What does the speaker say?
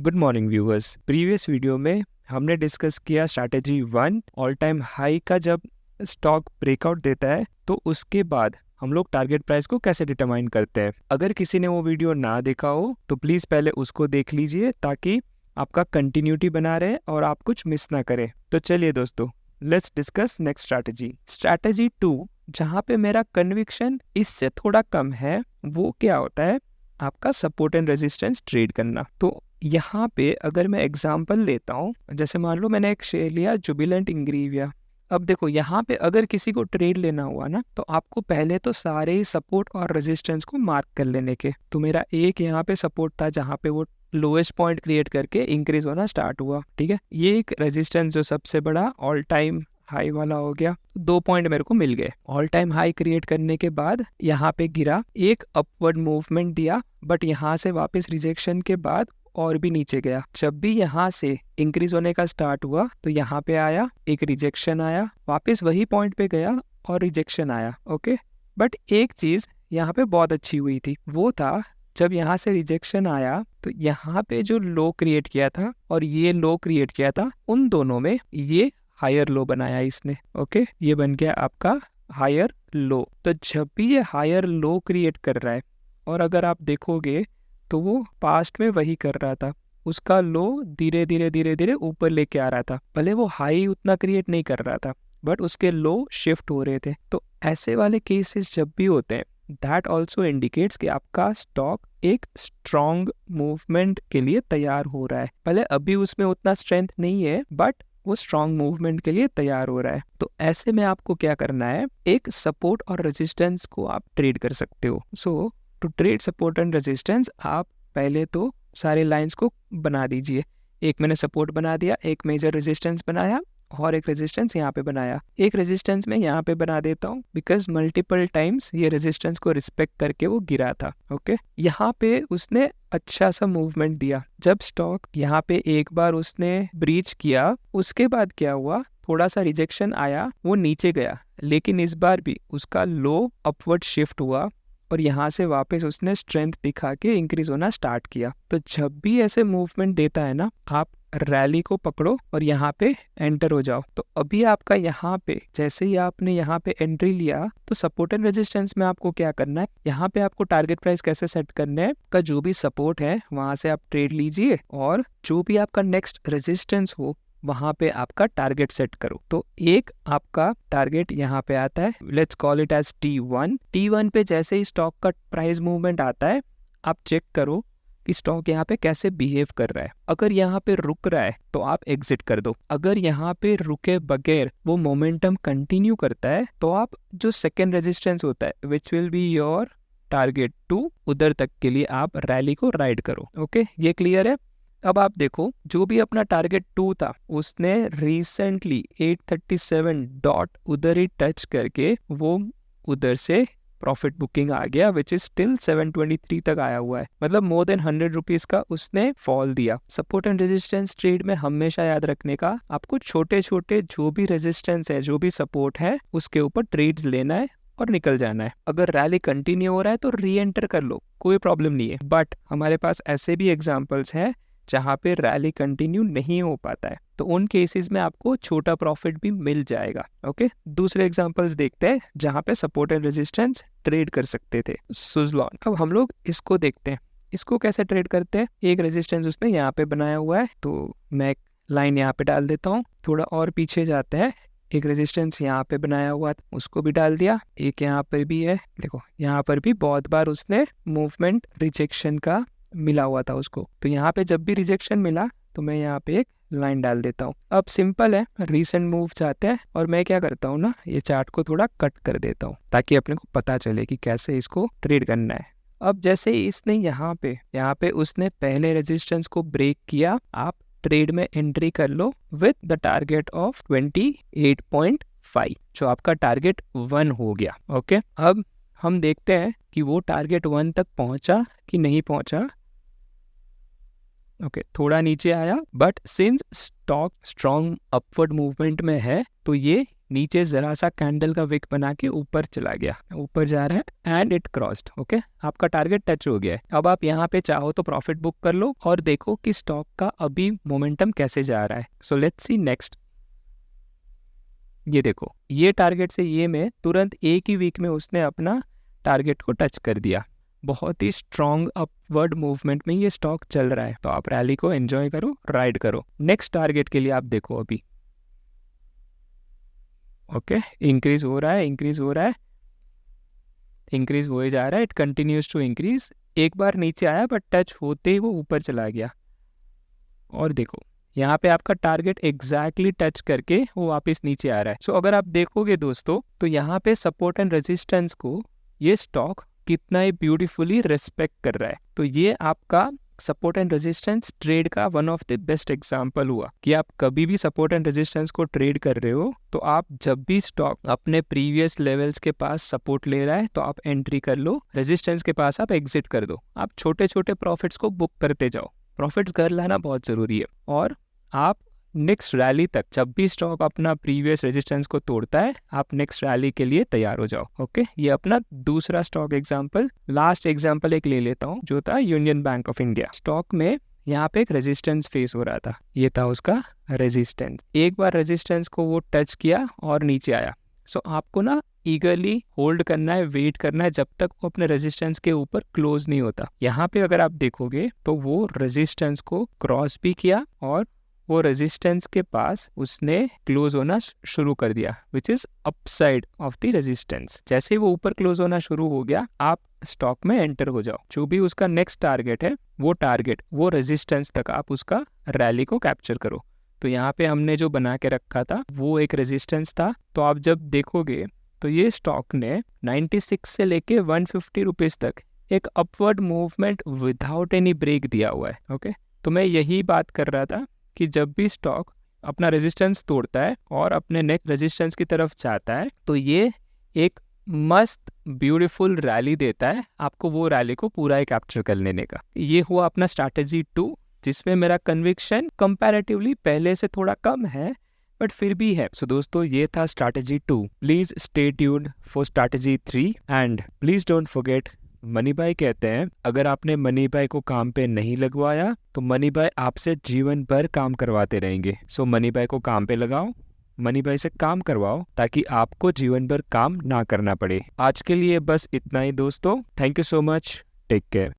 Good morning viewers. Previous video में हमने discuss किया स्ट्रैटेजी 1 ऑल टाइम हाई का जब स्टॉक ब्रेकआउट देता है तो उसके बाद हम लोग टारगेट प्राइस को कैसे डिटरमाइन करते हैं। अगर किसी ने वो वीडियो ना देखा हो तो प्लीज़ पहले उसको देख लीजिए ताकि आपका कंटिन्यूटी बना रहे और आप कुछ मिस ना करें। तो चलिए दोस्तों, लेट्स डिस्कस नेक्स्ट स्ट्रैटेजी 2, जहाँ पे मेरा कन्विक्शन इससे थोड़ा कम है, वो क्या होता है, आपका सपोर्ट एंड रेजिस्टेंस ट्रेड करना। तो यहाँ पे अगर मैं एग्जांपल लेता हूँ, जैसे मान लो मैंने एक शेयर लिया जुबिलेंट इंग्रेविया। अब देखो यहाँ पे अगर किसी को ट्रेड लेना हुआ ना तो आपको पहले तो सारे ही सपोर्ट और रेजिस्टेंस को मार्क कर लेने के। तो मेरा एक यहाँ पे सपोर्ट था जहाँ पे वो लोएस्ट पॉइंट क्रिएट करके इंक्रीज होना स्टार्ट हुआ, ठीक है। ये एक रेजिस्टेंस जो सबसे बड़ा ऑल टाइम हाई वाला हो गया। 2 पॉइंट मेरे को मिल गए। ऑल टाइम हाई क्रिएट करने के बाद यहाँ पे गिरा, एक अपवर्ड मूवमेंट दिया, बट यहाँ से वापस रिजेक्शन के बाद और भी नीचे गया। जब भी यहाँ से इंक्रीज होने का स्टार्ट हुआ तो यहाँ पे आया, एक रिजेक्शन आया, वापस वही पॉइंट पे गया और रिजेक्शन आया, ओके। बट एक चीज यहाँ पे बहुत अच्छी हुई थी, वो था जब यहाँ से रिजेक्शन आया तो यहाँ पे जो लो क्रिएट किया था और ये लो क्रिएट किया था, उन दोनों में ये हायर लो बनाया इसने, ओके। ये बन गया आपका हायर लो। तो जब भी ये हायर लो क्रिएट कर रहा है, और अगर आप देखोगे तो वो पास्ट में वही कर रहा था, उसका लो धीरे धीरे ऊपर लेके आ रहा था। भले वो हाई उतना क्रिएट नहीं कर रहा था बट उसके लो शिफ्ट हो रहे थे। तो ऐसे वाले केसेस जब भी होते हैं, दैट ऑल्सो इंडिकेट्स कि आपका स्टॉक एक स्ट्रॉन्ग मूवमेंट के लिए तैयार हो रहा है। भले अभी उसमें उतना स्ट्रेंथ नहीं है बट वो स्ट्रॉन्ग मूवमेंट के लिए तैयार हो रहा है। तो ऐसे में आपको क्या करना है, एक सपोर्ट और रेजिस्टेंस को आप ट्रेड कर सकते हो। So to trade support and resistance आप पहले तो सारे लाइंस को बना दीजिए। एक मैंने सपोर्ट बना दिया, एक मेजर रेजिस्टेंस बनाया और एक रेजिस्टेंस यहाँ पे बनाया। एक रेजिस्टेंस में यहाँ पे बना देता हूँ बिकॉज मल्टीपल टाइम्स ये रेजिस्टेंस को रिस्पेक्ट करके वो गिरा था, ओके। यहाँ पे उसने अच्छा सा मूवमेंट दिया। जब स्टॉक यहाँ पे एक बार उसने ब्रीच किया, उसके बाद क्या हुआ, थोड़ा सा रिजेक्शन आया, वो नीचे गया, लेकिन इस बार भी उसका लो अपवर्ड शिफ्ट हुआ और यहाँ से वापस उसने स्ट्रेंथ दिखा के इंक्रीज होना स्टार्ट किया। तो जब भी ऐसे मूवमेंट देता है ना, आप रैली को पकड़ो और यहाँ पे एंटर हो जाओ। तो अभी आपका यहाँ पे जैसे ही आपने यहाँ पे एंट्री लिया तो सपोर्ट एंड रेजिस्टेंस में आपको क्या करना है, यहाँ पे आपको टारगेट प्राइस कैसे सेट करना है, का जो भी सपोर्ट है वहां से आप ट्रेड लीजिए और जो भी आपका नेक्स्ट रेजिस्टेंस हो वहां पे आपका टारगेट सेट करो। तो एक आपका टारगेट यहाँ पे आता है, let's call it as T1। T1 पे जैसे ही स्टॉक का प्राइस मूवमेंट आता है, आप चेक करो कि स्टॉक यहाँ पे कैसे बिहेव कर रहा है। अगर यहाँ पे रुक रहा है तो आप एग्जिट कर दो। अगर यहाँ पे रुके बगैर वो मोमेंटम कंटिन्यू करता है तो आप जो सेकेंड रेजिस्टेंस होता है which will be your target 2, उधर तक के लिए आप रैली को राइड करो, ओके। ये क्लियर है। अब आप देखो, जो भी अपना टारगेट 2 था उसने रिसेंटली 837 डॉट उधर ही टच करके वो उधर से प्रॉफिट बुकिंग आ गया, विच इज स्टिल 723 तक आया हुआ है। मतलब मोर देन 100 रुपीज का उसने फॉल दिया। सपोर्ट एंड रेजिस्टेंस ट्रेड में हमेशा याद रखने का, आपको छोटे छोटे जो भी रेजिस्टेंस है, जो भी सपोर्ट है, उसके ऊपर ट्रेड्स लेना है और निकल जाना है। अगर रैली कंटिन्यू हो रहा है तो री एंटर कर लो, कोई प्रॉब्लम नहीं है। बट हमारे पास ऐसे भी एग्जाम्पल्स हैं जहाँ पे रैली कंटिन्यू नहीं हो पाता है, तो उन केसेस में आपको छोटा प्रॉफिट भी मिल जाएगा, ओके। दूसरे एग्जांपल्स देखते हैं जहाँ पे सपोर्ट एंड रेजिस्टेंस ट्रेड कर सकते थे। सुज़लॉन, अब हम लोग इसको देखते हैं, इसको कैसे ट्रेड करते हैं। एक रेजिस्टेंस उसने यहाँ पे बनाया हुआ है, तो मैं एक लाइन यहाँ पे डाल देता हूँ। थोड़ा और पीछे जाते हैं, एक रेजिस्टेंस यहाँ पे बनाया हुआ था, उसको भी डाल दिया। एक यहाँ पर भी है, देखो यहाँ पर भी बहुत बार उसने मूवमेंट रिजेक्शन का मिला हुआ था उसको। तो यहाँ पे जब भी रिजेक्शन मिला तो मैं यहाँ पे एक लाइन डाल देता हूँ। अब सिंपल है, रीसेंट मूव चाहते हैं और मैं क्या करता हूँ ना, ये चार्ट को थोड़ा कट कर देता हूँ ताकि अपने को पता चले कि कैसे इसको ट्रेड करना है। अब जैसे ही इसने यहाँ पे उसने पहले रेजिस्टेंस को ब्रेक किया, आप ट्रेड में एंट्री कर लो विद द टारगेट ऑफ 28.5, जो आपका टारगेट 1 हो गया, ओके। अब हम देखते हैं कि वो टारगेट 1 तक पहुंचा कि नहीं पहुंचा। ओके, थोड़ा नीचे आया, but since stock strong upward movement में है तो ये नीचे जरा सा कैंडल का विक बना के ऊपर चला गया, ऊपर जा रहा है एंड इट क्रॉस्ड। ओके, आपका टारगेट टच हो गया है। अब आप यहाँ पे चाहो तो प्रॉफिट बुक कर लो और देखो कि स्टॉक का अभी मोमेंटम कैसे जा रहा है। So let's see next. ये देखो, ये टारगेट से ये में तुरंत एक ही वीक में उसने अपना टारगेट को टच कर दिया। बहुत ही स्ट्रॉन्ग अपवर्ड मूवमेंट में ये स्टॉक चल रहा है, तो आप रैली को एंजॉय करो, राइड करो। नेक्स्ट टारगेट के लिए आप देखो अभी। ओके, इंक्रीज हो रहा है, इंक्रीज हो रहा है, इंक्रीज हो जा रहा है, इट कंटिन्यूज टू इंक्रीज। एक बार नीचे आया बट टच होते ही वो ऊपर चला गया। और देखो यहाँ पे आपका टारगेट एग्जैक्टली टच करके वो वापस नीचे आ रहा है। सो अगर आप देखोगे दोस्तों, तो यहाँ पे सपोर्ट एंड रेजिस्टेंस को ये स्टॉक कितना ही ब्यूटीफुली रिस्पेक्ट कर रहा है। तो ये आपका सपोर्ट एंड रेजिस्टेंस ट्रेड का one of the best example हुआ कि आप कभी भी सपोर्ट एंड रेजिस्टेंस को ट्रेड कर रहे हो तो आप जब भी स्टॉक अपने प्रीवियस लेवल्स के पास सपोर्ट ले रहा है तो आप एंट्री कर लो, रेजिस्टेंस के पास आप एग्जिट कर दो। आप छोटे छोटे प्रॉफिट्स को बुक करते जाओ, प्रॉफिट्स घर लाना बहुत जरूरी है। और आप नेक्स्ट रैली तक जब भी स्टॉक अपना प्रीवियस रेजिस्टेंस को तोड़ता है, आप नेक्स्ट रैली के लिए तैयार हो जाओ। ओके, ये अपना दूसरा स्टॉक एग्जांपल। लास्ट एग्जांपल एक ले लेता हूँ, जो था union bank of India. Stock में यहाँ पे एक रेजिस्टेंस फेस हो रहा था, ये था उसका रेजिस्टेंस। एक बार रेजिस्टेंस को वो टच किया और नीचे आया। सो आपको ना ईगरली होल्ड करना है, वेट करना है जब तक वो अपने रेजिस्टेंस के ऊपर क्लोज नहीं होता। यहाँ पे अगर आप देखोगे तो वो रेजिस्टेंस को क्रॉस भी किया और वो रेजिस्टेंस के पास उसने क्लोज होना शुरू कर दिया, which is upside of the resistance. जैसे ही वो ऊपर क्लोज होना शुरू हो गया, आप स्टॉक में एंटर हो जाओ। जो भी उसका नेक्स्ट टारगेट है, वो टारगेट वो रेजिस्टेंस तक आप उसका रैली को कैप्चर करो। तो यहाँ पे हमने जो बना के रखा था वो एक रेजिस्टेंस था। तो आप जब देखोगे तो ये स्टॉक ने 96 से लेके 150 रुपीज तक एक upward movement without any break दिया हुआ है। ओके, तो मैं यही बात कर रहा था कि जब भी स्टॉक अपना रेजिस्टेंस तोड़ता है और अपने नेक्स्ट रेजिस्टेंस की तरफ जाता है तो ये एक मस्त ब्यूटीफुल रैली देता है आपको, वो रैली को पूरा ही कैप्चर कर लेने का। ये हुआ अपना स्ट्रैटेजी 2, जिसमें मेरा कन्विक्शन कंपैरेटिवली पहले से थोड़ा कम है बट फिर भी है। सो दोस्तों, ये था strategy 2। Please stay tuned for strategy 3 and please don't forget, money भाई कहते हैं अगर आपने मनी भाई को काम पे नहीं लगवाया तो मनी भाई आपसे जीवन भर काम करवाते रहेंगे। सो मनी भाई को काम पे लगाओ, मनी भाई से काम करवाओ ताकि आपको जीवन भर काम ना करना पड़े। आज के लिए बस इतना ही दोस्तों। Thank you so much, take care.